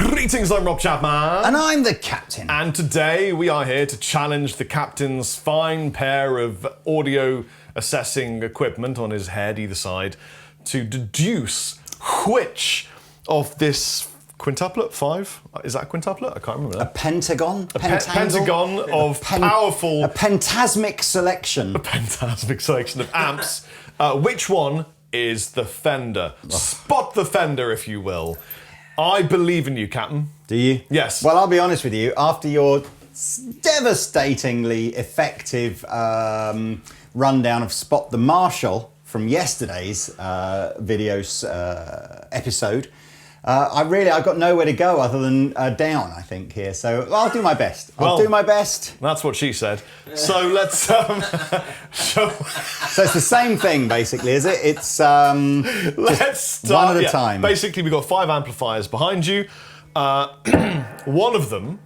Greetings, I'm Rob Chapman. And I'm the captain. And today we are here to challenge the captain's fine pair of audio assessing equipment on his head either side to deduce which of this quintuplet, 5? Is that a quintuplet? I can't remember that. A pentagon? Pentagon of powerful... A pentasmic selection. A pentasmic selection of amps. Which one is the Fender? Spot the Fender, if you will. I believe in you, Captain. Do you? Yes. Well, I'll be honest with you. After your devastatingly effective rundown of Spot the Marshall from yesterday's episode, I've got nowhere to go other than down, I think, here. So I'll do my best. I'll do my best. That's what she said. So let's So it's the same thing, basically, is it? It's let's start one at a time. Basically, we've got 5 amplifiers behind you. One of them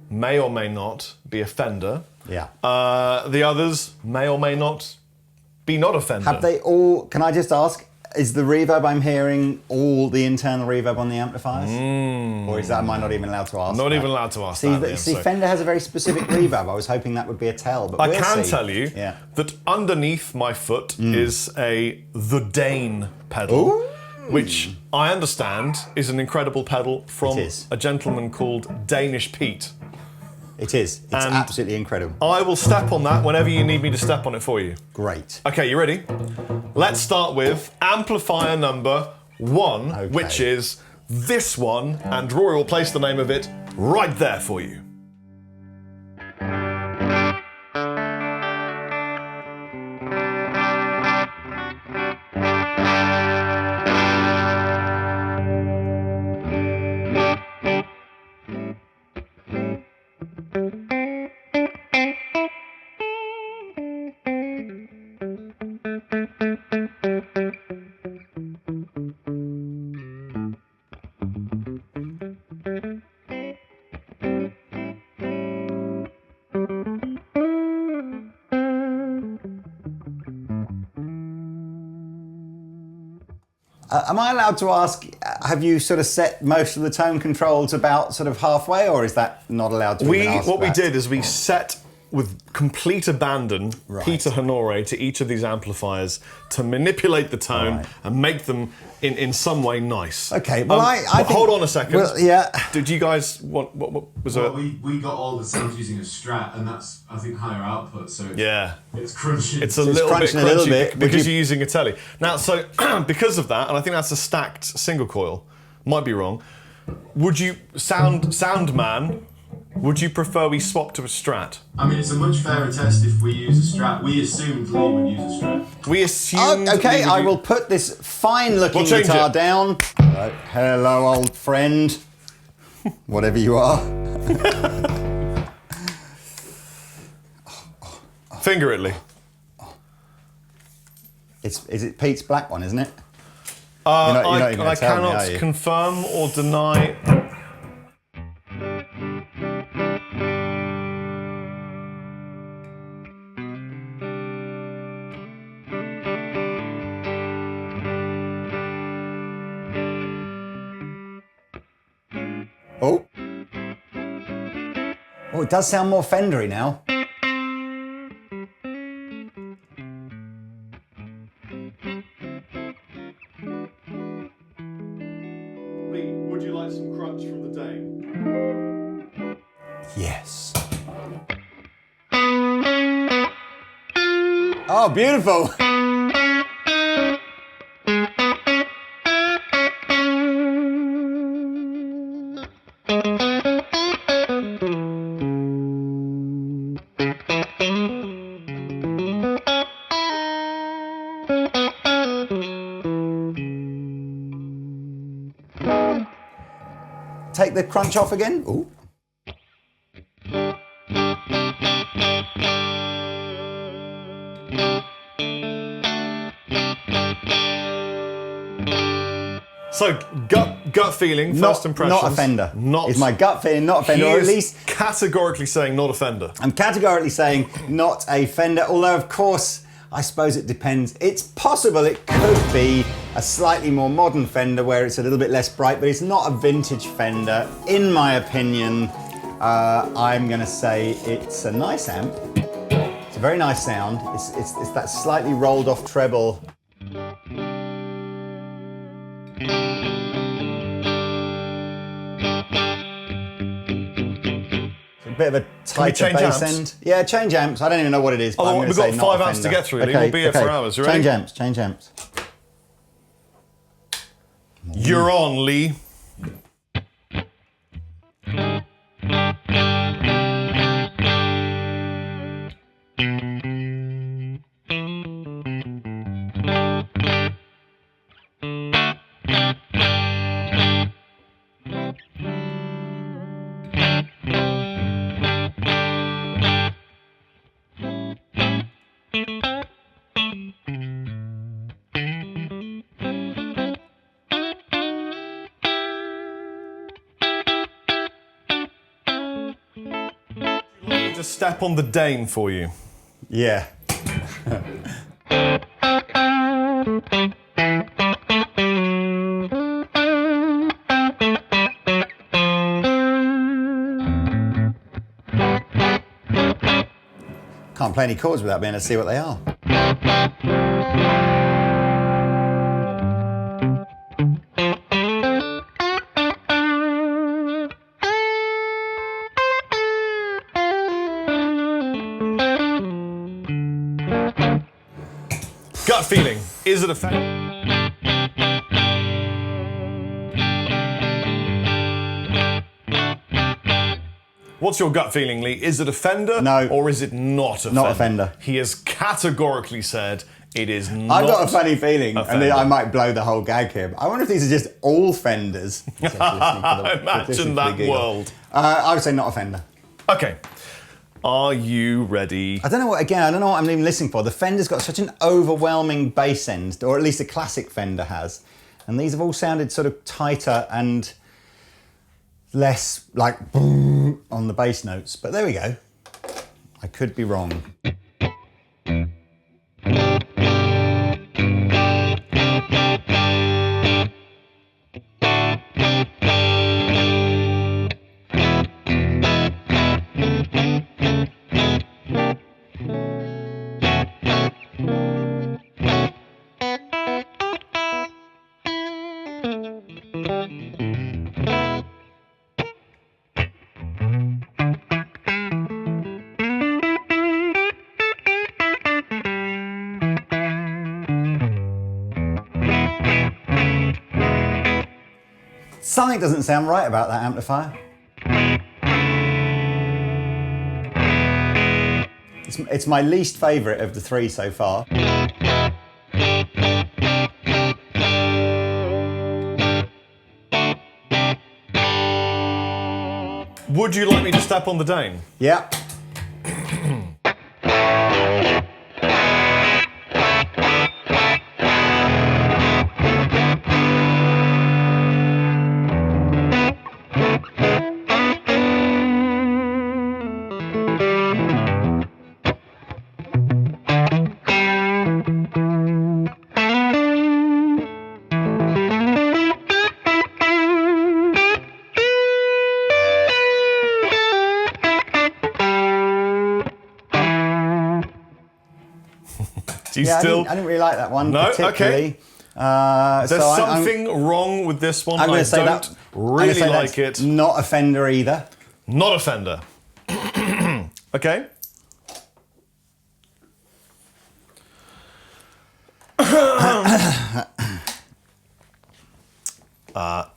may or may not be a Fender. Yeah. The others may or may not be not a Fender. Have they all? Can I just ask? Is the reverb I'm hearing all the internal reverb on the amplifiers? Or is that, am I not even allowed to ask Not that? even allowed to ask that. See, Fender has a very specific reverb. I was hoping that would be a tell, but I can tell you that underneath my foot is the Dane pedal, which I understand is an incredible pedal from a gentleman called Danish Pete. It is. It's absolutely incredible. I will step on that whenever you need me to step on it for you. Great. Okay, you ready? Let's start with amplifier number 1, which is this one, and Rory will place the name of it right there for you. Am I allowed to ask, have you sort of set most of the tone controls about sort of halfway, or is that not allowed to be asked? What we did is we set with complete abandon Peter Honore to each of these amplifiers to manipulate the tone and make them in some way nice. Okay, well I think, hold on a second. Well, yeah. Did you guys want what was we got all the sounds using a Strat, and that's I think higher output, so it's crunchy. It's a little bit crunchy because you're using a telly. Now, so because of that, and I think that's a stacked single coil. Might be wrong. Would you sound man? Would you prefer we swap to a Strat? I mean, it's a much fairer test if we use a Strat. We assumed Lee would use a Strat. We assumed. Okay, I will put this fine-looking guitar down. Hello, old friend. Whatever you are. Finger it, Lee. Is it Pete's black one, isn't it? I cannot confirm or deny. Oh, it does sound more Fendery now. Lee, would you like some crunch from the Dane? Yes. Oh, beautiful. Take the crunch off again. Ooh. So gut feeling, first impressions. Not a Fender. It's my gut feeling, not a Fender, He or at is least categorically saying not a Fender. I'm categorically saying not a Fender. Although, of course, I suppose it depends. It's possible it could be a slightly more modern Fender where it's a little bit less bright, but it's not a vintage Fender. In my opinion, I'm gonna say it's a nice amp. It's a very nice sound. It's that slightly rolled off treble. Bit of a tighter bass end. Yeah, change amps. I don't even know what it is. But I'm we've say got not 5 amps to get through. Okay, we'll be here for hours. You ready? Change amps. Change amps. You're on, Lee. To step on the Dane for you. Yeah. Can't play any chords without being able to see what they are. Gut feeling. Is it a Fender? What's your gut feeling, Lee? Is it a Fender? No. Or is it not a Fender? Not a Fender. He has categorically said it is not. I've got a funny feeling, a and I might blow the whole gag here, but I wonder if these are just all Fenders. Imagine that world. I would say not a Fender. Okay. Are you ready? I don't know what I'm even listening for. The Fender's got such an overwhelming bass end, or at least a classic Fender has. And these have all sounded sort of tighter and less like on the bass notes. But there we go. I could be wrong. Something doesn't sound right about that amplifier. It's my least favourite of the three so far. Would you like me to step on the Dane? Yeah. I didn't really like that one particularly. Okay. There's something wrong with this one. I'm going to say that. Really like it. Not a Fender either. Not a Fender. Okay.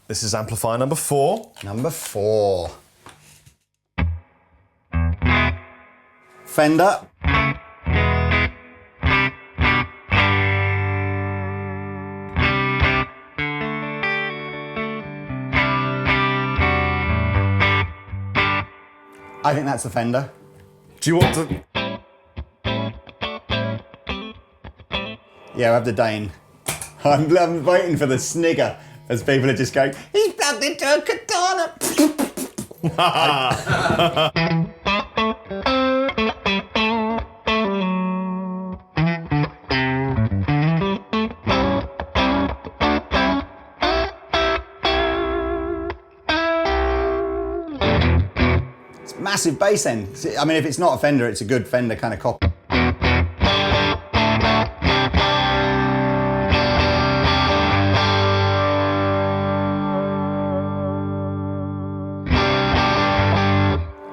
This is amplifier number 4. Number 4. Fender. I think that's a Fender. Do you want to? Yeah, I have the Dane. I'm waiting for the snigger as people are just going, he's plugged into a katana. massive bass end. I mean, if it's not a Fender, it's a good Fender kind of copy.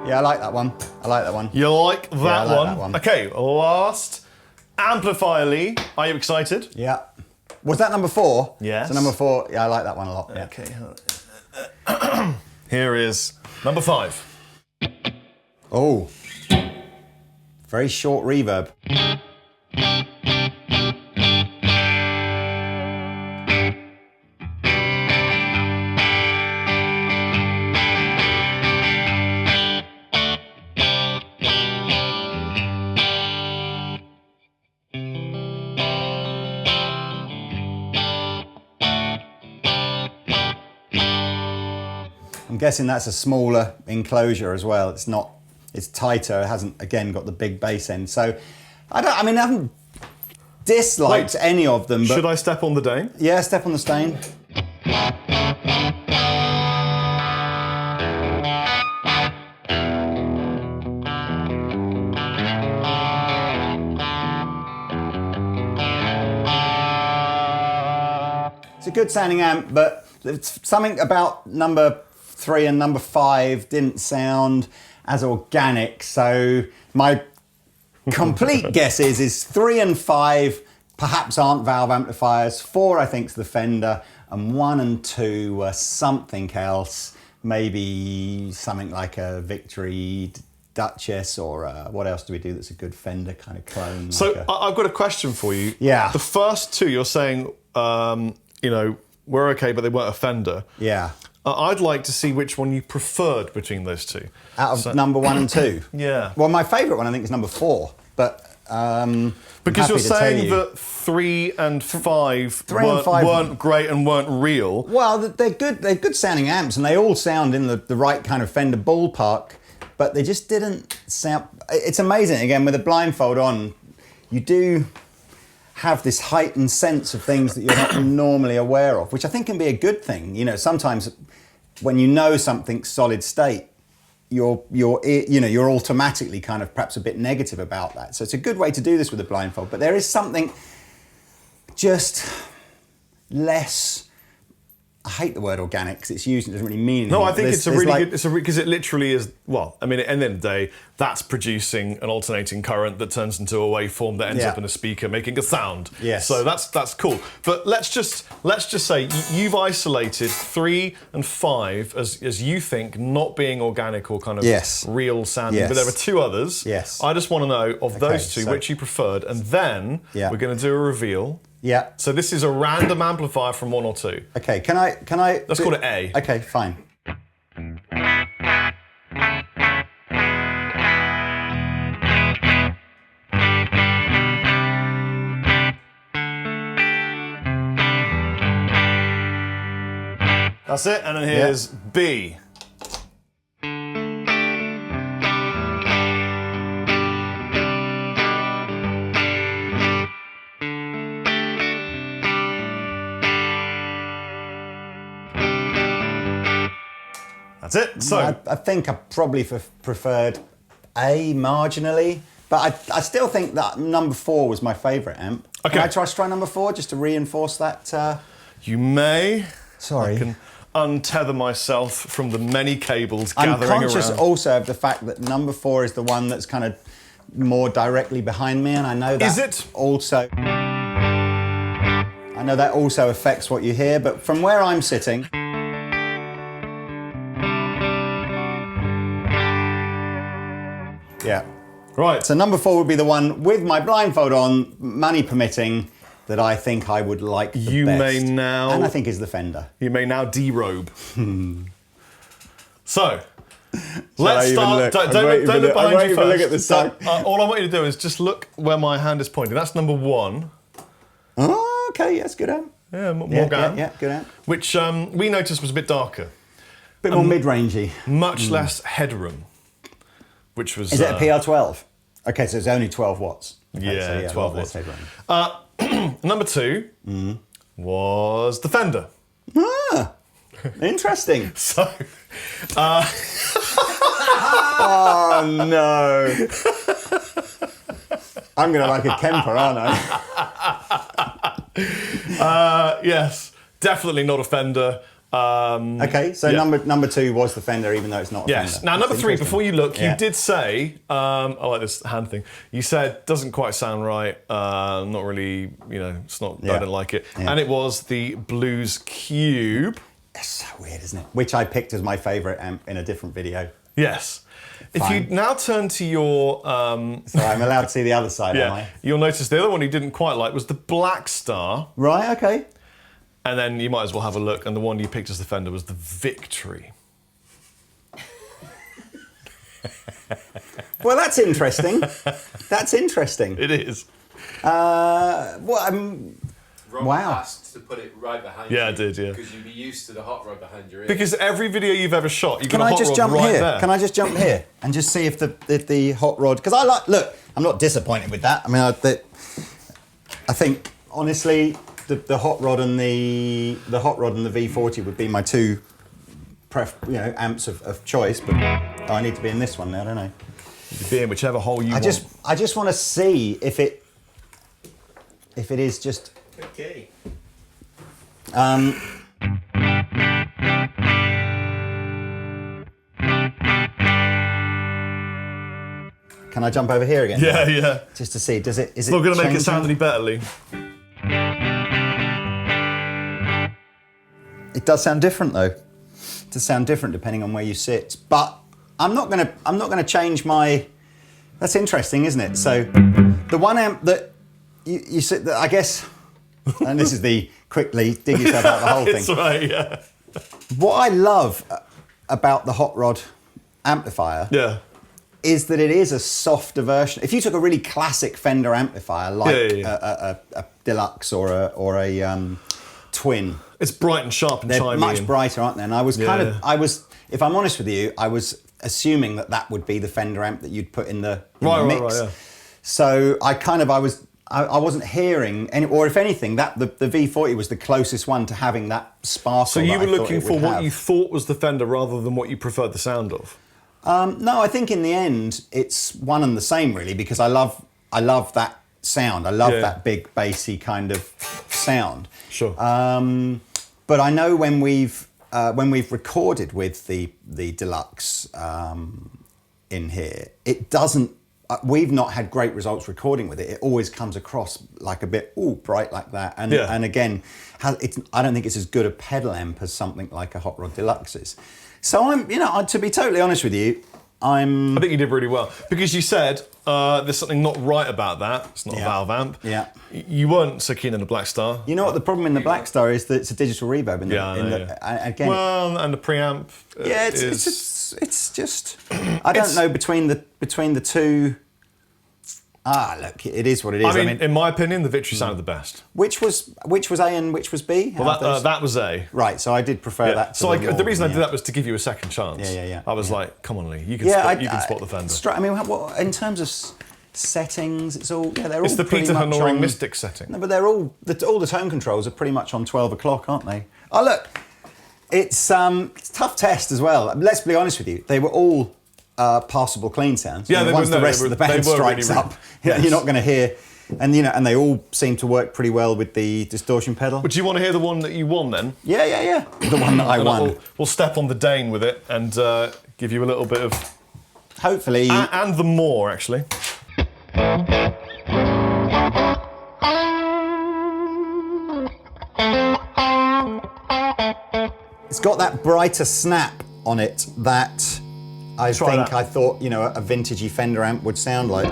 Yeah, I like that one. I like that one. You like that, I like one? that one? Okay, last amplifier, Lee. Are you excited? Yeah. Was that number 4? Yes. So number 4, yeah, I like that one a lot. Yeah. Okay. Here is number 5. Oh. Very short reverb. I'm guessing that's a smaller enclosure as well. It's not, it's tighter. It hasn't, again, got the big bass end. So, I haven't disliked any of them. But should I step on the Dane? Yeah, step on the stain. It's a good sounding amp, but it's something about number 3 and number 5 didn't sound as organic. So my complete guess is 3 and 5 perhaps aren't valve amplifiers. 4 I think is the Fender, and 1 and 2 were something else. Maybe something like a Victory Duchess, or what else do we do that's a good Fender kind of clone? So like I've got a question for you. Yeah. The first 2 you're saying, we're okay, but they weren't a Fender. Yeah. I'd like to see which one you preferred between those 2. Out of number 1 and 2? Yeah. Well, my favourite one I think is number 4, but because you're saying that that 3 and 5 and 5 weren't great and weren't real. Well, they're good sounding amps, and they all sound in the right kind of Fender ballpark, but they just didn't sound. It's amazing, again, with a blindfold on, you do have this heightened sense of things that you're not normally aware of, which I think can be a good thing. You know, sometimes when you know something's solid state, you're automatically kind of perhaps a bit negative about that. So it's a good way to do this with a blindfold, but there is something just less. I hate the word organic because it's used and it doesn't really mean anything. No, I think it's a really like, good. It's because it literally is. Well, I mean, at the end of the day, that's producing an alternating current that turns into a waveform that ends up in a speaker, making a sound. Yes. So that's cool. But let's just say you've isolated 3 and 5 as you think not being organic or kind of real sounding. Yes. But there are 2 others. Yes. I just want to know of those 2 which you preferred, and then we're going to do a reveal. Yeah. So this is a random amplifier from 1 or 2. Okay, can I? Let's call it A. Okay, fine. That's it, and then here's B. That's it. So I think I probably preferred A marginally, but I still think that number 4 was my favourite amp. Okay. Can I try number 4 just to reinforce that? You may. Sorry. I can untether myself from the many cables I'm gathering around. conscious also of the fact that number 4 is the one that's kind of more directly behind me, and I know that Is it? also. I know that also affects what you hear, but from where I'm sitting. Yeah. Right. So number 4 would be the one with my blindfold on, money permitting, that I think I would like the You best. may now. And I think is the Fender. You may now derobe. So, I let's even start. look? Don't I'm look behind waiting you to first. look at the side. All I want you to do is just look where my hand is pointing. That's number 1. Oh, okay, yes, good amp. Yeah, more Yeah, GAN. yeah, good amp. Which we noticed was a bit darker. Bit more mid-rangey. Much less headroom. Which was. Is it a PR12? Okay, so it's only 12 watts. Okay, Yeah, so 12 less watts. headroom. Number 2 was the Fender. Ah, interesting. So, Oh no! I'm gonna like a Kemper, aren't I? Yes, definitely not a Fender. Okay, so number 2 was the Fender, even though it's not a Fender. Yes. Now, number 3, before you look, Yeah. you did say, I like this hand thing. You said, doesn't quite sound right, not really, it's not, I don't like it. Yeah. And it was the Blues Cube. It's so weird, isn't it? Which I picked as my favourite amp in a different video. Yes. If Fine. you now turn to your... So I'm allowed to see the other side, am I? You'll notice the other one you didn't quite like was the Black Star. Right, okay. And then you might as well have a look, and the one you picked as the Fender was the Victory. Well, that's interesting. That's interesting. It is. Rob Wow. asked to put it right behind you. Yeah, I did, yeah. Because you'd be used to the hot rod behind your ear. Because every video you've ever shot, you've Can got a I hot just rod jump right here? there. Can I just jump here and just see if the hot rod? Because look, I'm not disappointed with that. I mean, I think honestly, the hot rod and the V40 would be my two amps of choice. But I need to be in this one now, don't I? You could be in whichever hole you want. I just want to see if it is just. Okay. Can I jump over here again? Yeah. Just to see, is it It's not going to make it sound changing? any better, Lee. It does sound different though. It does sound different depending on where you sit. But I'm not gonna change my. That's interesting, isn't it? So the one amp that you sit, I guess, and this is the quickly dig yourself out the whole thing. It's right, yeah. What I love about the hot rod amplifier Yeah. is that it is a softer version. If you took a really classic Fender amplifier like a deluxe or a twin, It's bright and sharp and they're chimey. much and- brighter, aren't they? And I was if I'm honest with you, I was assuming that would be the Fender amp that you'd put in the mix. Right, yeah. So I wasn't hearing any, or if anything, that the V40 was the closest one to having that sparkle. So you that were I thought looking it for would what have. you thought was the Fender rather than what you preferred the sound of? No, I think in the end it's one and the same really, because I love that sound. I love that big bassy kind of sound. Sure. But I know when we've recorded with the deluxe in here, it doesn't. We've not had great results recording with it. It always comes across like a bit bright like that, and again, I don't think it's as good a pedal amp as something like a Hot Rod Deluxe is. So to be totally honest with you, I think you did really well, because you said there's something not right about that. It's not a valve amp. Yeah. You weren't so keen on the Black Star. You know what the problem in the Black Star is? That it's a digital reverb. Again, well, and the preamp. it's just I don't know between the two. Look, it is what it is. I mean, in my opinion, the Victory sounded the best. Which was A and which was B? Well, that was A. Right, so I did prefer that. So the reason I did that was to give you a second chance. Yeah. I was like, come on, Lee, you can spot the Fender. I mean, what, in terms of settings, it's all they're all. It's the pretty Peter much Hanoring on- Mystic setting. No, but they're all the tone controls are pretty much on 12 o'clock, aren't they? Oh look, it's a tough test as well. Let's be honest with you, they were all passable clean sounds. Yeah, once the rest of the band strikes really, up, you're not going to hear. And and they all seem to work pretty well with the distortion pedal. Would you want to hear the one that you won then? Yeah. The one that I won. We'll step on the Dane with it and give you a little bit of. Hopefully. And the more actually. It's got that brighter snap on it that I thought, a vintagey Fender amp would sound like.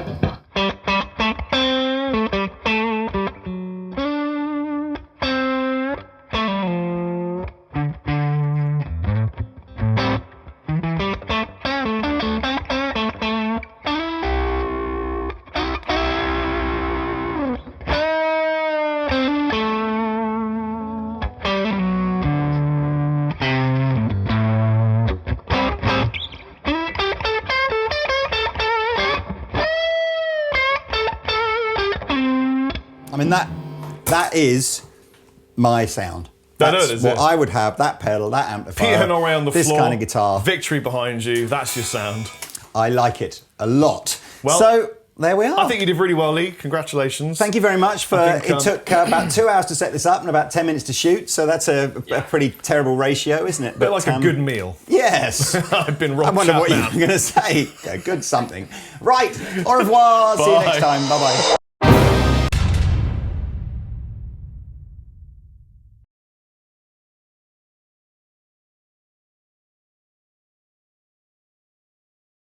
I mean, that is my sound. That's what I would have, that pedal, that amplifier, Peter Hanoray on the this floor. kind of guitar. Victory behind you, that's your sound. I like it a lot. Well, so there we are. I think you did really well, Lee. Congratulations. Thank you very much for. It took about 2 hours to set this up and about 10 minutes to shoot. So that's a pretty terrible ratio, isn't it? A bit like a good meal. Yes. I've been Rob I wonder what you Chapman. were going to say. A good something. Right. Au revoir. See you next time. Bye bye.